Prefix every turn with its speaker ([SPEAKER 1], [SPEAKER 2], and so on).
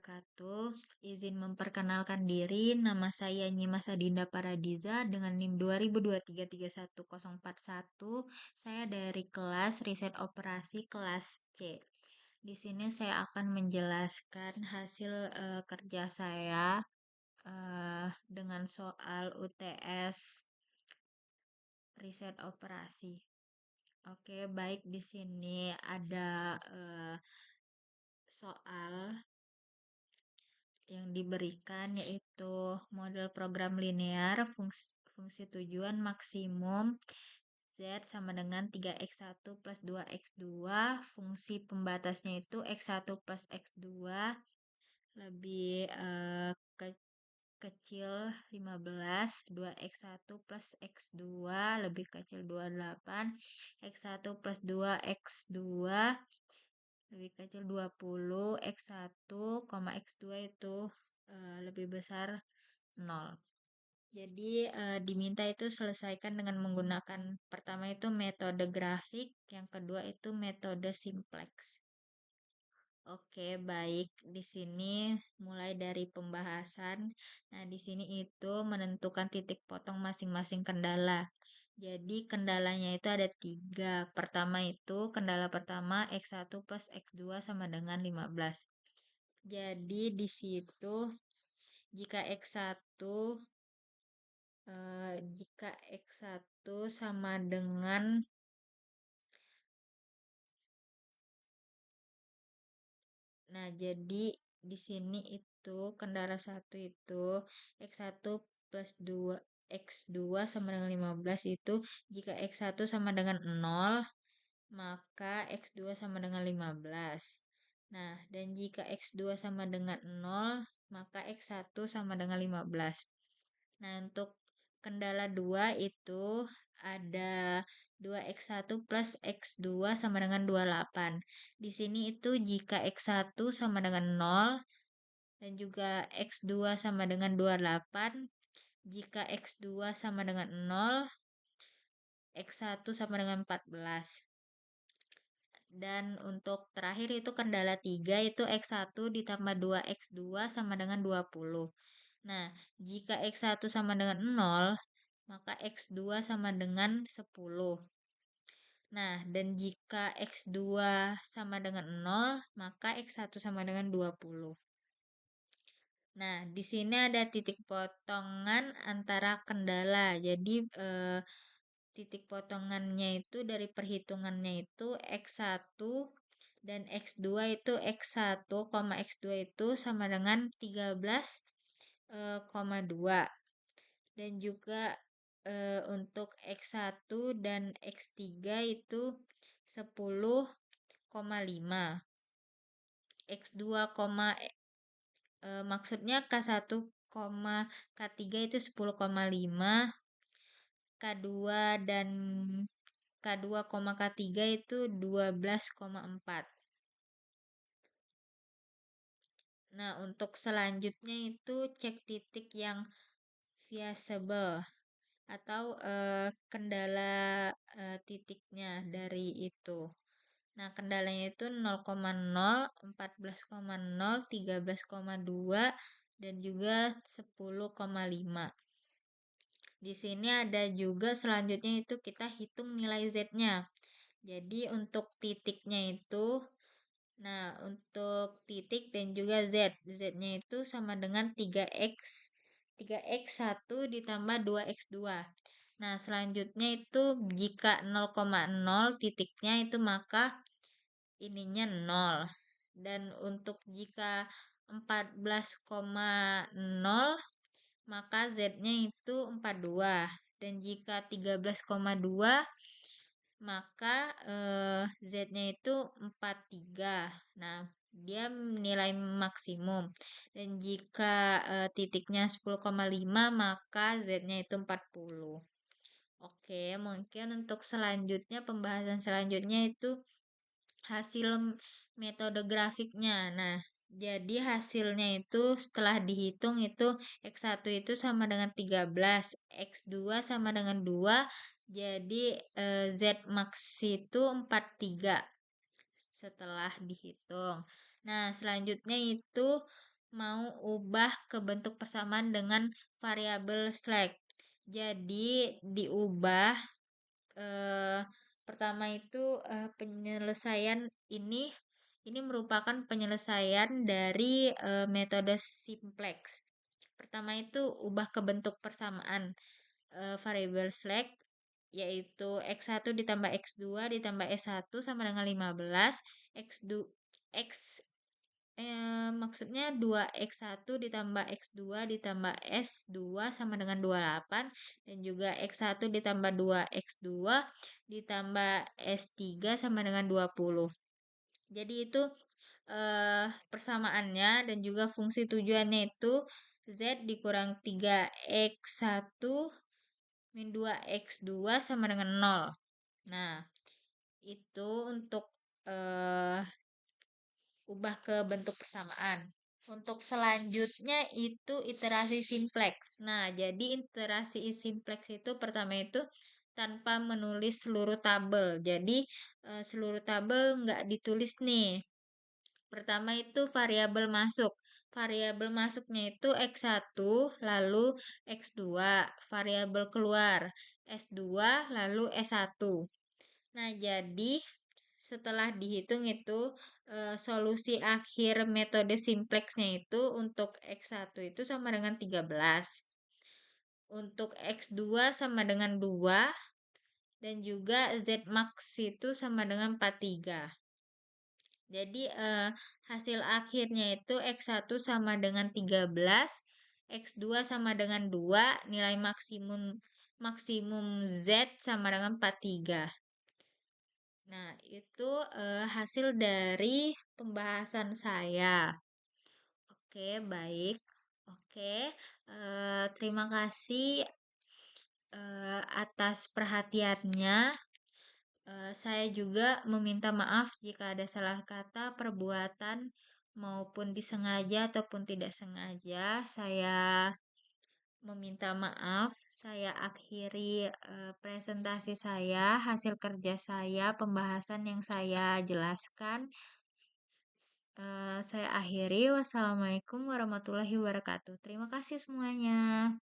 [SPEAKER 1] wabarakatuh. Izin memperkenalkan diri, nama saya Nyimas Adinda Paradiza dengan NIM 20233141. Saya dari kelas Riset Operasi kelas C. Di sini saya akan menjelaskan hasil kerja saya dengan soal UTS Riset Operasi. Oke, baik, di sini ada soal yang diberikan yaitu model program linear fungsi tujuan maksimum Z sama dengan 3x1 plus 2x2, fungsi pembatasnya itu x1 plus x2 lebih kecil 15, 2x1 plus x2 lebih kecil 28, x1 plus 2x2 lebih kecil 20, x1, x2 itu lebih besar 0. Jadi diminta itu selesaikan dengan menggunakan pertama itu metode grafik, yang kedua itu metode simplex. Oke, baik. Di sini mulai dari pembahasan. Nah, di sini itu menentukan titik potong masing-masing kendala. Jadi kendalanya itu ada 3. Pertama itu kendala pertama X1 plus X2 sama dengan 15. Jadi di situ jika X1 sama dengan jadi di sini itu kendala 1 itu X1 plus 2 X2 sama dengan 15 itu jika X1 sama dengan 0 maka X2 sama dengan 15. Nah, dan jika X2 sama dengan 0 maka X1 sama dengan 15. Nah, untuk kendala 2 itu ada 2x1 plus x2 sama dengan 28. Di sini itu jika x1 sama dengan 0 dan juga x2 sama dengan 28, jika x2 sama dengan 0, x1 sama dengan 14. Dan untuk terakhir itu kendala 3 itu x1 ditambah 2x2 sama dengan 20. Nah, jika x1 sama dengan 0, maka x2 sama dengan 10. Nah, dan jika x2 sama dengan 0, maka x1 sama dengan 20. Nah, di sini ada titik potongan antara kendala. Jadi, titik potongannya itu dari perhitungannya itu x1 dan x2 itu x1, x2 itu sama dengan 13,2. Dan juga untuk X1 dan X3 itu 10,5. X2, maksudnya K1, K3 itu 10,5. K2 dan K2, K3 itu 12,4. Nah, untuk selanjutnya itu cek titik yang visible atau kendala titiknya dari itu. Nah, kendalanya itu 0,0, 14,0, 13,2, dan juga 10,5. Di sini ada juga selanjutnya itu kita hitung nilai Z-nya. Jadi untuk titiknya itu, nah untuk titik dan juga Z. Z-nya itu sama dengan 3X. 3X1 ditambah 2X2. Nah, selanjutnya itu jika 0,0 titiknya itu maka ininya 0. Dan untuk jika 14,0 maka Z-nya itu 42. Dan jika 13,2 maka Z-nya itu 43. Nah, dia nilai maksimum. Dan jika titiknya 10,5 maka Z-nya itu 40. Oke, mungkin untuk selanjutnya pembahasan selanjutnya itu hasil metode grafiknya. Nah, jadi hasilnya itu setelah dihitung itu X1 itu sama dengan 13, X2 sama dengan 2, jadi Z max itu 43 setelah dihitung. Nah, selanjutnya itu mau ubah ke bentuk persamaan dengan variabel slack. Jadi diubah eh, pertama itu penyelesaian ini merupakan penyelesaian dari metode simplex. Pertama itu ubah ke bentuk persamaan variabel slack yaitu X1 ditambah X2 ditambah S1 sama dengan 15, X2 X maksudnya 2x1 ditambah x2 ditambah s2 sama dengan 28 dan juga x1 ditambah 2x2 ditambah s3 sama dengan 20. Jadi itu persamaannya dan juga fungsi tujuannya itu z dikurang 3x1 min 2x2 sama dengan 0. Nah, itu untuk eh, ubah ke bentuk persamaan. Untuk selanjutnya itu iterasi simplex. Nah, jadi iterasi simplex itu pertama itu tanpa menulis seluruh tabel. Jadi seluruh tabel nggak ditulis nih. Pertama itu variabel masuk. Variabel masuknya itu X1 lalu X2. Variabel keluar S2 lalu S1. Nah, jadi setelah dihitung itu solusi akhir metode simplexnya itu untuk X1 itu sama dengan 13. Untuk X2 sama dengan 2 dan juga Z max itu sama dengan 43. Jadi hasil akhirnya itu X1 sama dengan 13, X2 sama dengan 2, nilai maksimum maksimum Z sama dengan 43. Nah, itu hasil dari pembahasan saya. Oke, baik. Oke, terima kasih atas perhatiannya. Saya juga meminta maaf jika ada salah kata, perbuatan, maupun disengaja ataupun tidak sengaja. Saya meminta maaf. Saya akhiri presentasi saya, hasil kerja saya, pembahasan yang saya jelaskan. Saya akhiri. Wassalamualaikum warahmatullahi wabarakatuh. Terima kasih semuanya.